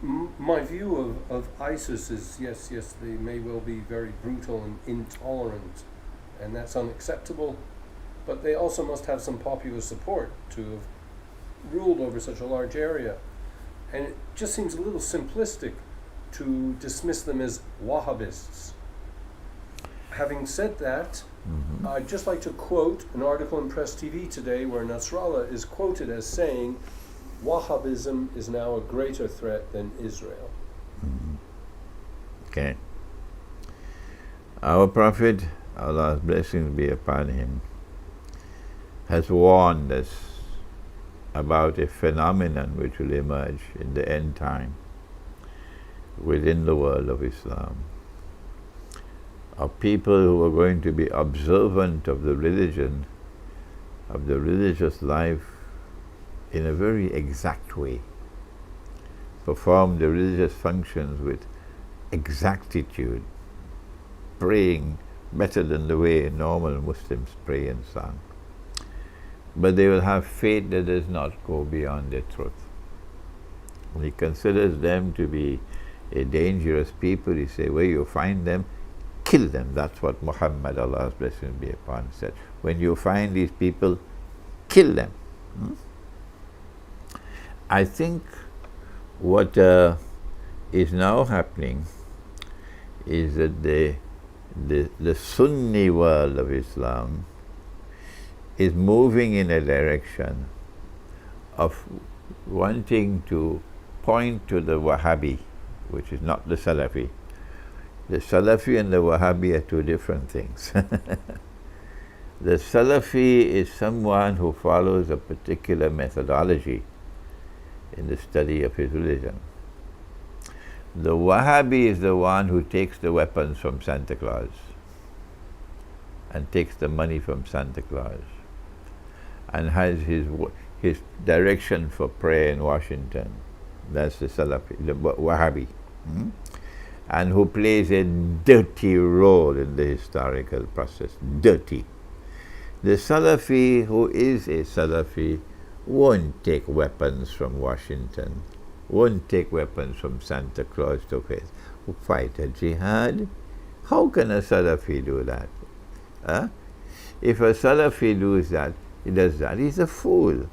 My view of ISIS is yes, they may well be very brutal and intolerant, and that's unacceptable, but they also must have some popular support to have ruled over such a large area. And it just seems a little simplistic to dismiss them as Wahabists. Having said that, I'd just like to quote an article in Press TV today where Nasrallah is quoted as saying, Wahhabism is now a greater threat than Israel. Okay. Our Prophet, Allah's blessings be upon him, has warned us about a phenomenon which will emerge in the end time within the world of Islam, of people who are going to be observant of the religion, of the religious life in a very exact way, perform the religious functions with exactitude, praying better than the way normal Muslims pray and song. But they will have faith that does not go beyond the truth. When he considers them to be a dangerous people, he says, where you find them, kill them. That's what Muhammad, Allah's blessings be upon, said. When you find these people, kill them. I think what is now happening is that the Sunni world of Islam is moving in a direction of wanting to point to the Wahhabi, which is not the Salafi. The Salafi and the Wahhabi are two different things. The Salafi is someone who follows a particular methodology in the study of his religion. The Wahhabi is the one who takes the weapons from Santa Claus and takes the money from Santa Claus and has his direction for prayer in Washington. That's the Salafi, the Wahhabi. And who plays a dirty role in the historical process. Dirty. The Salafi, who is a Salafi, won't take weapons from Washington, won't take weapons from Santa Claus to fight a jihad. How can a Salafi do that? If a Salafi does that, he's a fool.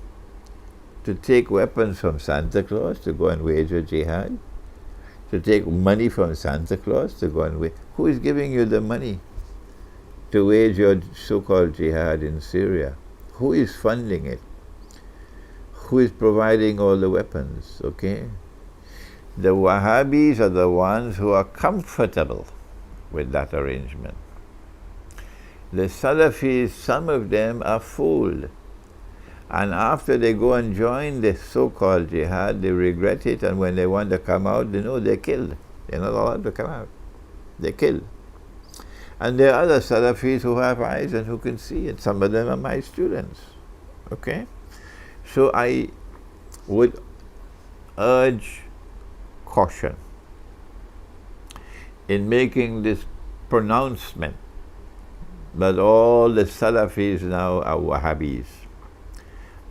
To take weapons from Santa Claus to go and wage a jihad, to take money from Santa Claus to go and wage. Who is giving you the money to wage your so-called jihad in Syria? Who is funding it? Who is providing all the weapons, okay? The Wahhabis are the ones who are comfortable with that arrangement. The Salafis, some of them are fooled. And after they go and join the so-called jihad, they regret it, and when they want to come out, they know they're killed. They're not allowed to come out. They're killed. And there are other Salafis who have eyes and who can see, and some of them are my students, okay? So I would urge caution in making this pronouncement that all the Salafis now are Wahhabis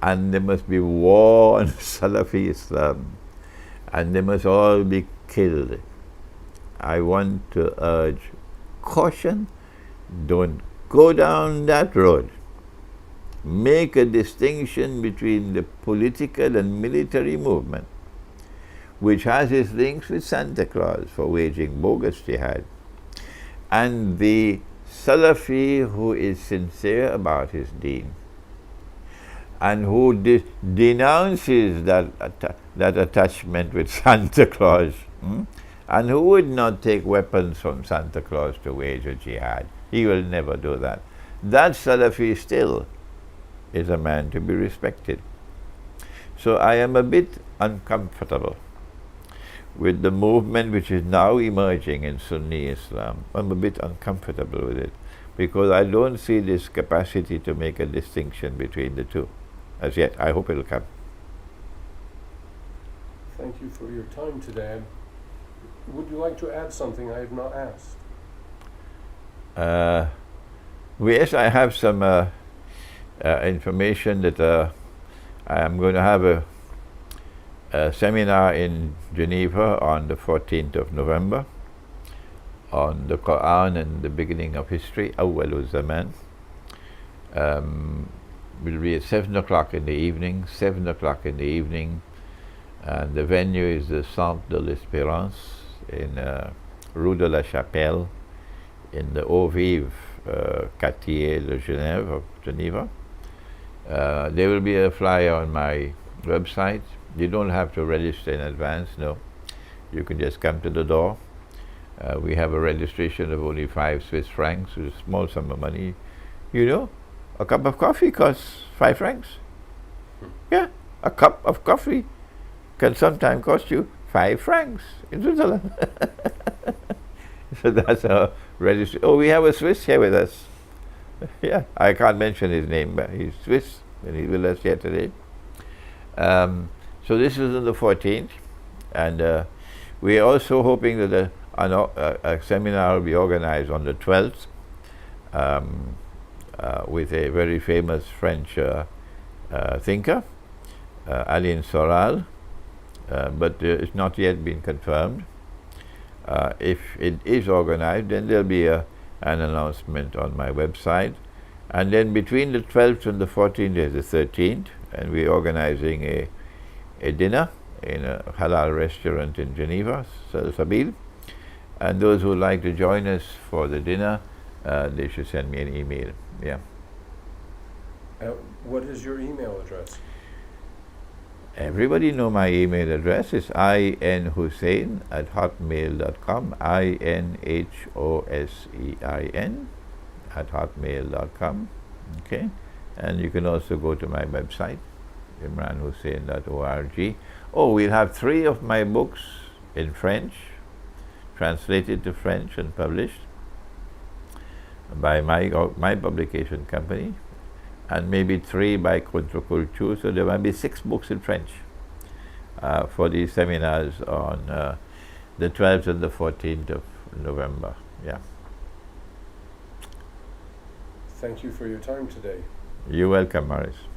and there must be war on Salafi Islam and they must all be killed. I want to urge caution. Don't go down that road. Make a distinction between the political and military movement, which has its links with Santa Claus for waging bogus jihad, and the Salafi who is sincere about his deen and who denounces that attachment with Santa Claus, and who would not take weapons from Santa Claus to wage a jihad. He will never do that. That Salafi still is a man to be respected. So I am a bit uncomfortable with the movement which is now emerging in Sunni Islam. I'm a bit uncomfortable with it because I don't see this capacity to make a distinction between the two as yet. I hope it'll come. Thank you for your time today. Would you like to add something I have not asked? Yes, I have some information that I am going to have a seminar in Geneva on the 14th of November on the Quran and the beginning of history, Awwal Zaman. Will be at 7 o'clock in the evening, 7 o'clock in the evening, and the venue is the Centre de l'Espérance in Rue de la Chapelle in the Eau Vive quartier de Geneva. There will be a flyer on my website. You don't have to register in advance, no. You can just come to the door. We have a registration of only 5 Swiss francs, which is a small sum of money. You know, a cup of coffee costs 5 francs. Yeah, a cup of coffee can sometimes cost you 5 francs in Switzerland. So that's our registry. Oh, we have a Swiss here with us. Yeah, I can't mention his name, but he's Swiss and he's with us here today. So this is on the 14th, and we are also hoping that a seminar will be organized on the 12th with a very famous French thinker, Alain Soral, but it's not yet been confirmed. If it is organized, then there'll be an announcement on my website. And then between the 12th and the 14th, there's the 13th, and we're organizing a dinner in a halal restaurant in Geneva, Sabil. And those who would like to join us for the dinner, they should send me an email. Yeah. What is your email address? Everybody know my email address is inhosein@hotmail.com, inhosein@hotmail.com. Okay, and you can also go to my website, imranhosein.org. Oh, we'll have 3 of my books in French, translated to French and published by my publication company, and maybe 3 by Contre-Culture, so there might be 6 books in French for these seminars on the 12th and the 14th of November. Yeah. Thank you for your time today. You're welcome, Maurice.